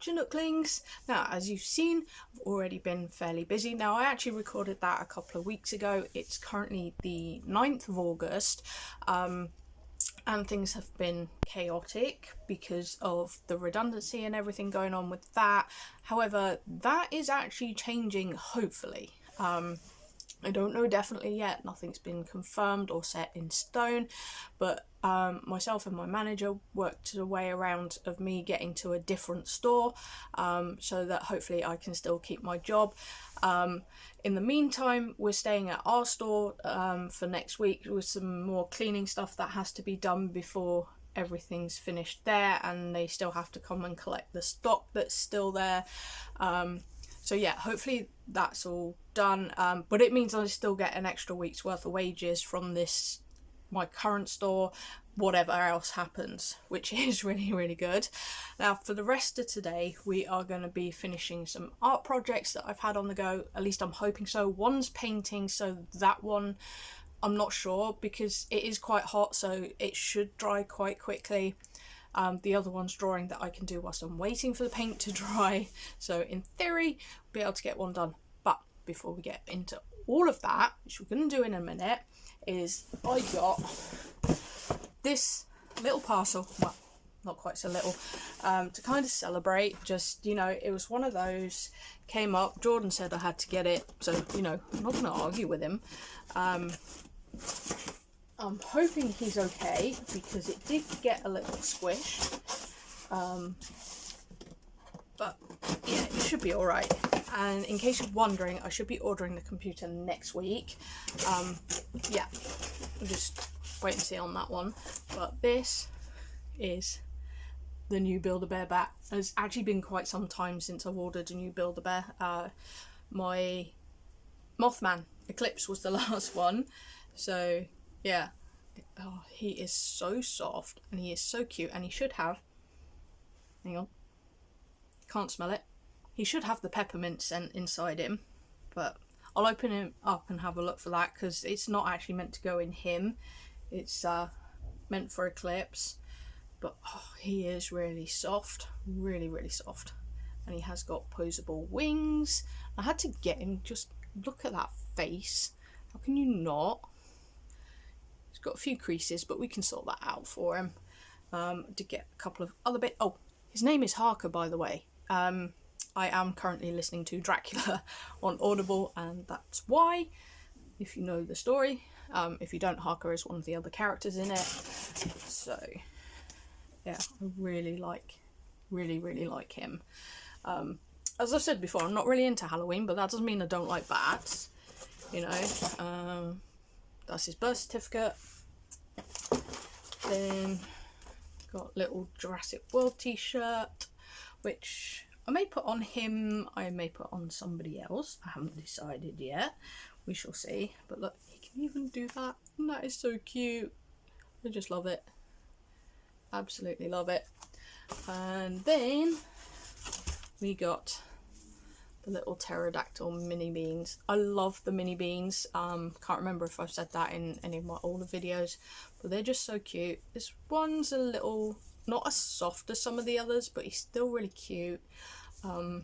Chinooklings. Now, as you've seen, I've already been fairly busy. Now, I actually recorded that a couple of weeks ago. It's currently the 9th of August, and things have been chaotic because of the redundancy and everything going on with that. However, that is actually changing, hopefully. I don't know definitely yet, nothing's been confirmed or set in stone, but myself and my manager worked a way around of me getting to a different store, so that hopefully I can still keep my job. In the meantime, we're staying at our store for next week with some more cleaning stuff that has to be done before everything's finished there, and they still have to come and collect the stock that's still there. So yeah, hopefully that's all done, but it means I still get an extra week's worth of wages from this, my current store, whatever else happens, which is really, really good. Now, for the rest of today, we are going to be finishing some art projects that I've had on the go, at least I'm hoping so. One's painting, so that one I'm not sure because it is quite hot, so it should dry quite quickly. The other one's drawing that I can do whilst I'm waiting for the paint to dry, so in theory I'll be able to get one done. But before we get into all of that, which we're going to do in a minute, is I got this little parcel, well, not quite so little, to kind of celebrate. Just, you know, it was one of those, came up, Jordan said I had to get it, so, you know, I'm not going to argue with him. I'm hoping he's okay because it did get a little squished, but yeah, it should be alright. And in case you're wondering, I should be ordering the computer next week. Yeah, I'll just wait and see on that one. But this is the new Build-A-Bear bat. It's actually been quite some time since I've ordered a new Build-A-Bear. My Mothman Eclipse was the last one, so yeah. Oh, he is so soft and he is so cute, and he should have, hang on, can't smell it, he should have the peppermint scent inside him, but I'll open him up and have a look for that because it's not actually meant to go in him, it's meant for Eclipse. But oh, he is really soft, really, really soft, and he has got posable wings. I had to get him, just look at that face, how can you not? He's got a few creases, but we can sort that out for him. To get a couple of other bits. Oh, his name is Harker, by the way. I am currently listening to Dracula on Audible, and that's why, if you know the story. If you don't, Haka is one of the other characters in it. So yeah, I really like him. As I've said before, I'm not really into Halloween, but that doesn't mean I don't like bats, you know. That's his birth certificate. Then got little Jurassic World t-shirt, which I may put on him, I may put on somebody else. I haven't decided yet. We shall see. But look, he can even do that. And that is so cute. I just love it. Absolutely love it. And then we got the little pterodactyl mini beans. I love the mini beans. Can't remember if I've said that in any of my older videos, but they're just so cute. This one's a little not as soft as some of the others, but he's still really cute. I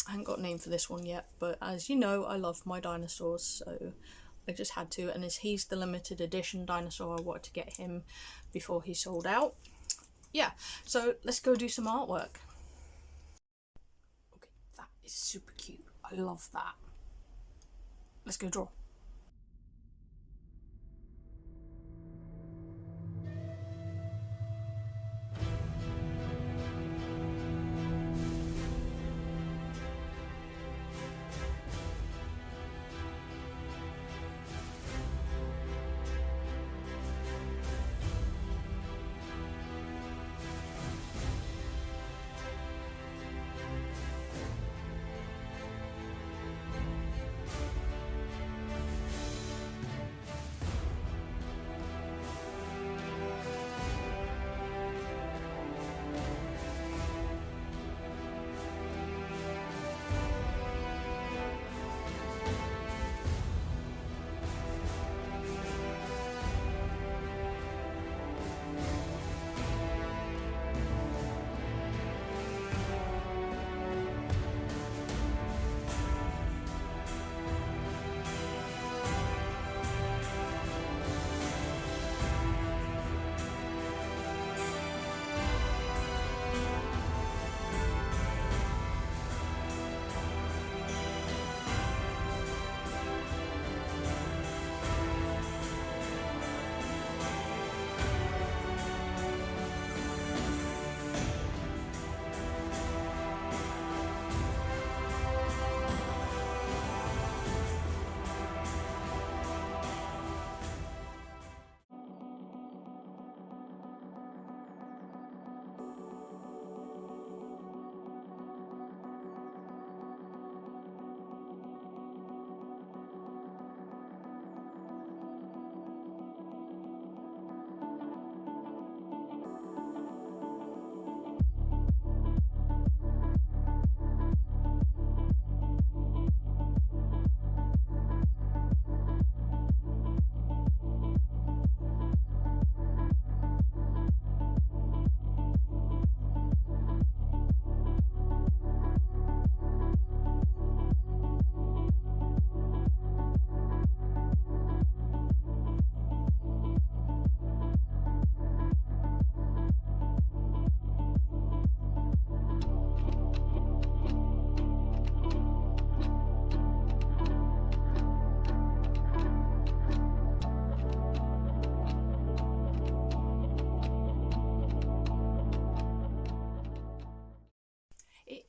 haven't got a name for this one yet, but as you know, I love my dinosaurs, so I just had to. And as he's the limited edition dinosaur, I wanted to get him before he sold out. Yeah, so let's go do some artwork. Okay, that is super cute. I love that. Let's go draw.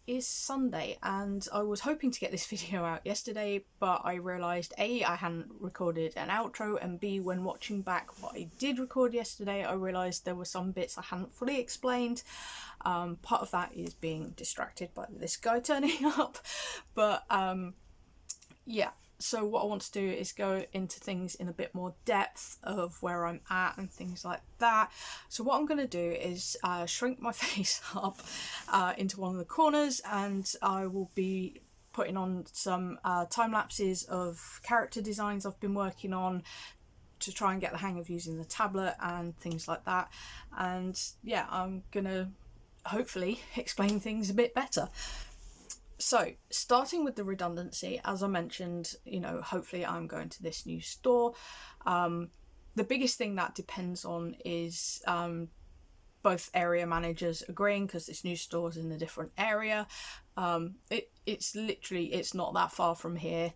Is Sunday, and I was hoping to get this video out yesterday, but I realised A, I hadn't recorded an outro, and B, when watching back what I did record yesterday, I realised there were some bits I hadn't fully explained. Part of that is being distracted by this guy turning up, but yeah. So what I want to do is go into things in a bit more depth of where I'm at and things like that. So what I'm going to do is shrink my face up into one of the corners, and I will be putting on some time lapses of character designs I've been working on to try and get the hang of using the tablet and things like that. And yeah, I'm going to hopefully explain things a bit better. So, starting with the redundancy, as I mentioned, you know, hopefully I'm going to this new store. The biggest thing that depends on is both area managers agreeing, because this new store is in a different area. It's literally, it's not that far from here.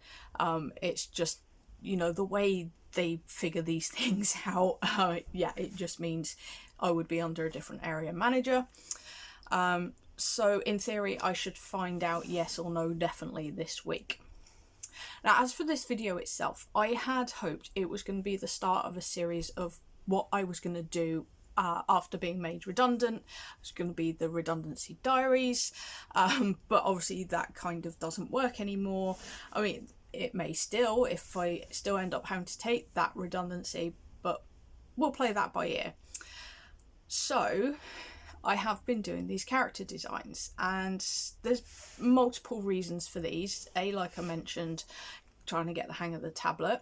It's just, you know, the way they figure these things out. Yeah, it just means I would be under a different area manager. So in theory, I should find out yes or no definitely this week. Now, as for this video itself, I had hoped it was going to be the start of a series of what I was going to do after being made redundant. It's going to be the Redundancy Diaries, but obviously that kind of doesn't work anymore. I mean, it may still, if I still end up having to take that redundancy, but we'll play that by ear. So I have been doing these character designs, and there's multiple reasons for these. Like I mentioned, trying to get the hang of the tablet,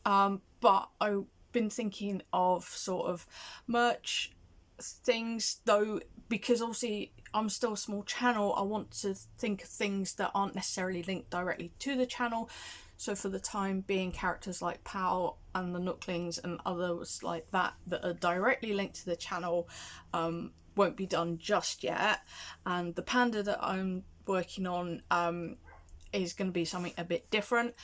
but I've been thinking of sort of merch things, though, because obviously I'm still a small channel. I want to think of things that aren't necessarily linked directly to the channel. So for the time being, characters like Pal and the Nooklings and others like that are directly linked to the channel won't be done just yet. And the panda that I'm working on is going to be something a bit different.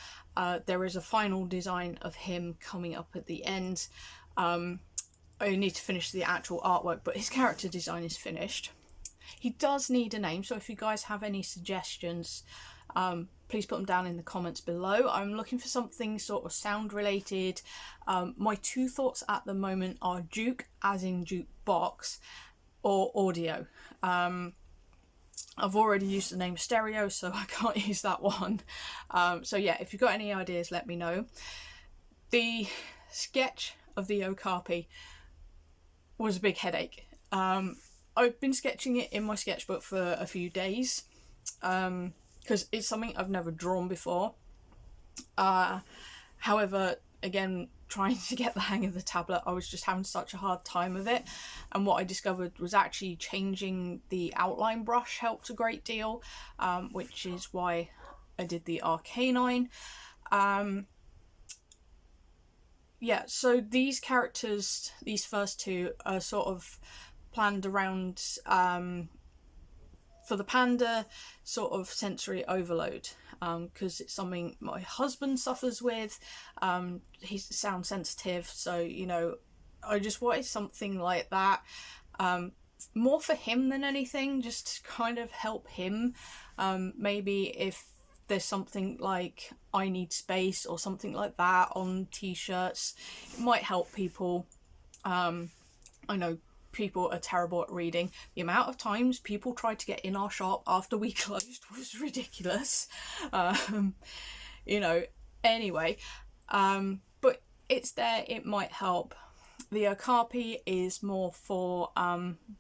There is a final design of him coming up at the end. I need to finish the actual artwork, but his character design is finished. He does need a name, so if you guys have any suggestions, please put them down in the comments below. I'm looking for something sort of sound related. My two thoughts at the moment are Duke, as in jukebox, or audio. I've already used the name Stereo, so I can't use that one. So yeah, if you've got any ideas, let me know. The sketch of the Okapi was a big headache. I've been sketching it in my sketchbook for a few days, because it's something I've never drawn before. However, again, trying to get the hang of the tablet, I was just having such a hard time of it, and what I discovered was actually changing the outline brush helped a great deal, which is why I did the Arcanine. Yeah, so these characters, these first two, are sort of planned around, for the panda, sort of sensory overload, because it's something my husband suffers with. He's sound sensitive, so you know, I just wanted something like that, more for him than anything, just to kind of help him. Maybe if there's something like I need space or something like that on t-shirts, it might help people. I know people are terrible at reading. The amount of times people tried to get in our shop after we closed was ridiculous. You know, anyway, but it's there, it might help. The Okapi is more for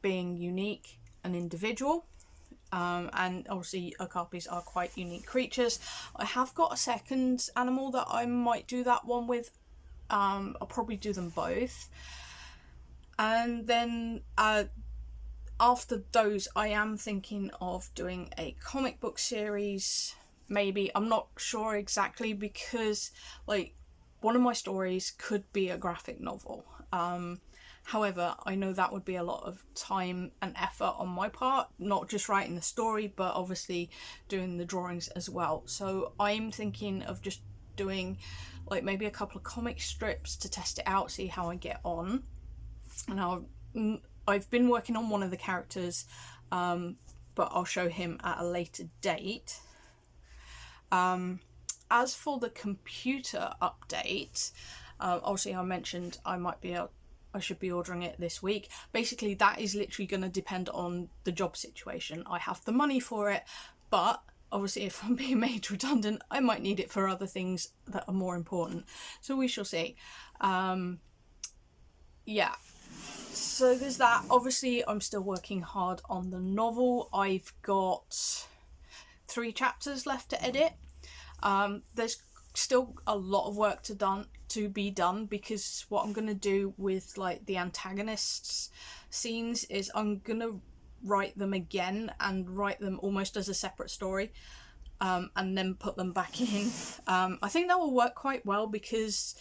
being unique and individual. And obviously Okapis are quite unique creatures. I have got a second animal that I might do that one with. I'll probably do them both. And then after those, I am thinking of doing a comic book series. Maybe, I'm not sure exactly, because like one of my stories could be a graphic novel. However, I know that would be a lot of time and effort on my part, not just writing the story, but obviously doing the drawings as well. So I'm thinking of just doing like maybe a couple of comic strips to test it out, see how I get on. And I've been working on one of the characters, but I'll show him at a later date. As for the computer update, obviously I mentioned I should be ordering it this week. Basically, that is literally going to depend on the job situation. I have the money for it, but obviously if I'm being made redundant, I might need it for other things that are more important. So we shall see. Yeah. So there's that. Obviously, I'm still working hard on the novel. I've got 3 chapters left to edit. There's still a lot of work to be done, because what I'm going to do with like the antagonists scenes is I'm going to write them again and write them almost as a separate story, and then put them back in. I think that will work quite well, because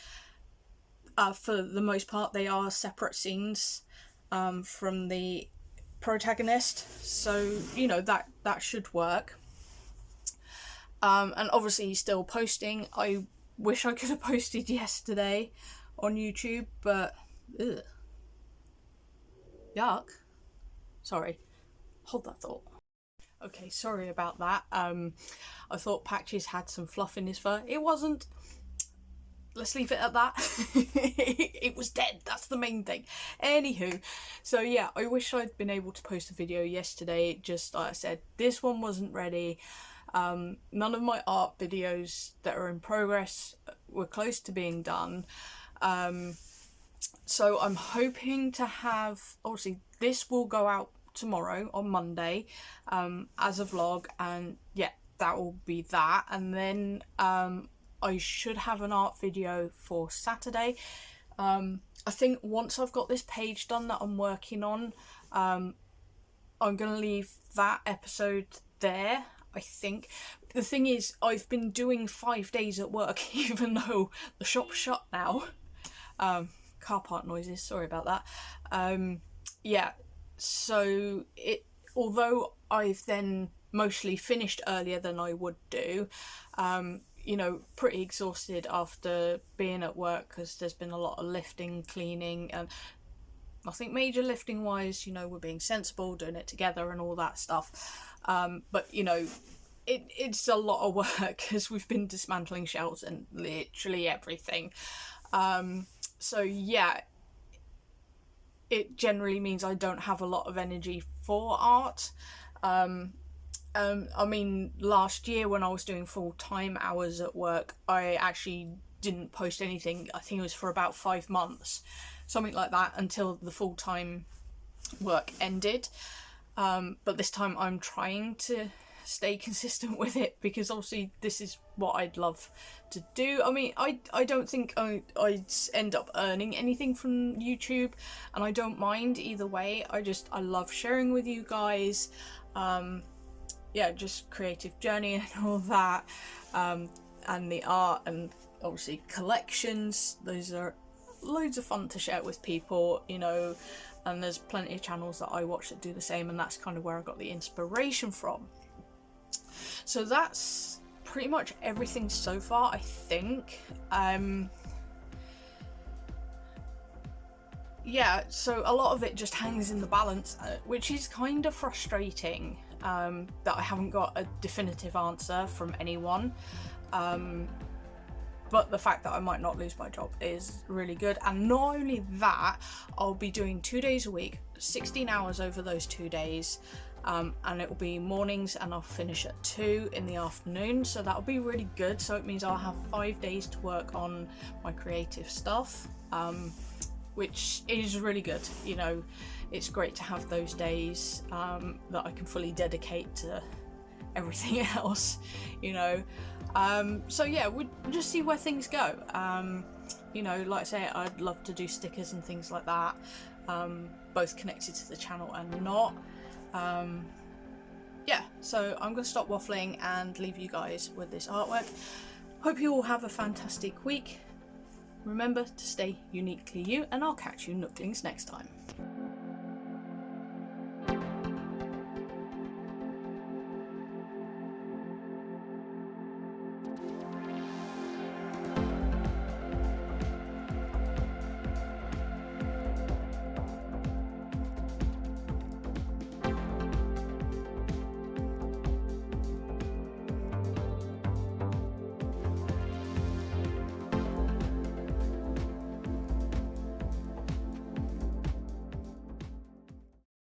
for the most part they are separate scenes from the protagonist, so you know that should work. And obviously still posting. I Wish I could have posted yesterday on YouTube, but ugh. Yuck. Sorry, hold that thought. Okay, sorry about that. I thought Patches had some fluff in his fur. It wasn't. Let's leave it at that. It was dead, that's the main thing. Anywho, so yeah, I wish I'd been able to post a video yesterday. Just like I said, this one wasn't ready. None of my art videos that are in progress were close to being done. So I'm hoping to have, obviously this will go out tomorrow on Monday as a vlog, and yeah, that will be that. And then I should have an art video for Saturday. I think once I've got this page done that I'm working on, I'm gonna leave that episode there. I think the thing is, I've been doing 5 days at work even though the shop's shut now. Car park noises, sorry about that. Yeah, so although I've then mostly finished earlier than I would do, you know, pretty exhausted after being at work because there's been a lot of lifting, cleaning, and nothing major lifting wise. You know, we're being sensible, doing it together and all that stuff. But you know, it's a lot of work because we've been dismantling shelves and literally everything. So yeah, it generally means I don't have a lot of energy for art. I mean, last year when I was doing full-time hours at work, I actually didn't post anything. I think it was for about 5 months, something like that, until the full-time work ended. But this time I'm trying to stay consistent with it because obviously this is what I'd love to do. I mean, I don't think I'd end up earning anything from YouTube, and I don't mind either way. I love sharing with you guys. Yeah, just creative journey and all that, and the art, and obviously collections. Those are loads of fun to share with people, you know, and there's plenty of channels that I watch that do the same, and that's kind of where I got the inspiration from. So that's pretty much everything so far, I think. Yeah, so a lot of it just hangs in the balance, which is kind of frustrating, that I haven't got a definitive answer from anyone. But the fact that I might not lose my job is really good. And not only that, I'll be doing 2 days a week, 16 hours over those 2 days. And it will be mornings, and I'll finish at 2 in the afternoon. So that'll be really good. So it means I'll have 5 days to work on my creative stuff, which is really good. You know, it's great to have those days that I can fully dedicate to everything else, you know. So yeah, we'll just see where things go. You know, like I say, I'd love to do stickers and things like that, both connected to the channel and not. Yeah, so I'm gonna stop waffling and leave you guys with this artwork. Hope you all have a fantastic week. Remember to stay uniquely you, and I'll catch you Nooklings next time.